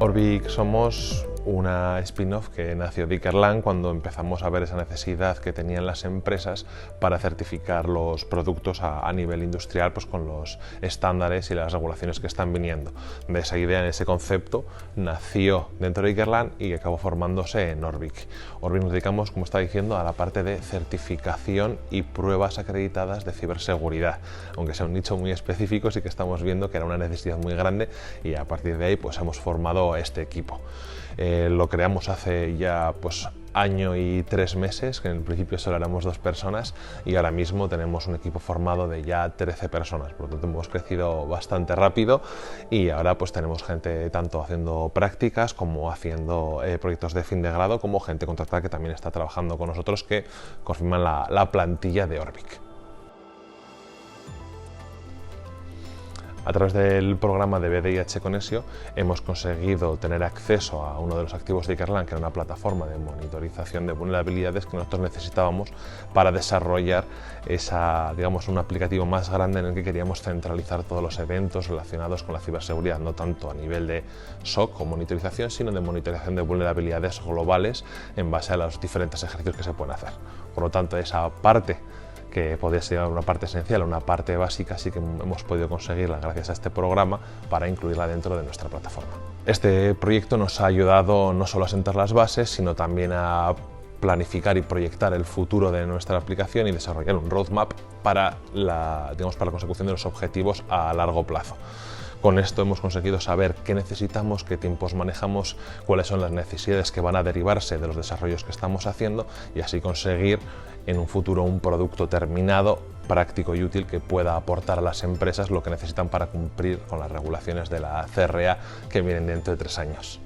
Orbic somos una spin-off que nació de Ikerlan cuando empezamos a ver esa necesidad que tenían las empresas para certificar los productos a nivel industrial, pues con los estándares y las regulaciones que están viniendo. De esa idea, en ese concepto, nació dentro de Ikerlan y acabó formándose en Orbic. Orbic nos dedicamos, como estaba diciendo, a la parte de certificación y pruebas acreditadas de ciberseguridad, aunque sea un nicho muy específico, sí que estamos viendo que era una necesidad muy grande y a partir de ahí pues hemos formado este equipo. Lo creamos hace ya pues año y 3 meses, que en el principio solo éramos 2 personas y ahora mismo tenemos un equipo formado de ya 13 personas, por lo tanto hemos crecido bastante rápido y ahora pues tenemos gente tanto haciendo prácticas como haciendo proyectos de fin de grado, como gente contratada que también está trabajando con nosotros, que confirman la plantilla de Orbic. A través del programa de BDIH Conexio hemos conseguido tener acceso a uno de los activos de Ikerlan, que era una plataforma de monitorización de vulnerabilidades que nosotros necesitábamos para desarrollar un aplicativo más grande en el que queríamos centralizar todos los eventos relacionados con la ciberseguridad, no tanto a nivel de SOC o monitorización, sino de monitorización de vulnerabilidades globales en base a los diferentes ejercicios que se pueden hacer. Por lo tanto, esa parte que podría ser una parte esencial, una parte básica, sí que hemos podido conseguirla gracias a este programa para incluirla dentro de nuestra plataforma. Este proyecto nos ha ayudado no solo a sentar las bases, sino también a planificar y proyectar el futuro de nuestra aplicación y desarrollar un roadmap para la consecución de los objetivos a largo plazo. Con esto hemos conseguido saber qué necesitamos, qué tiempos manejamos, cuáles son las necesidades que van a derivarse de los desarrollos que estamos haciendo y así conseguir en un futuro un producto terminado, práctico y útil que pueda aportar a las empresas lo que necesitan para cumplir con las regulaciones de la CRA que vienen dentro de 3 años.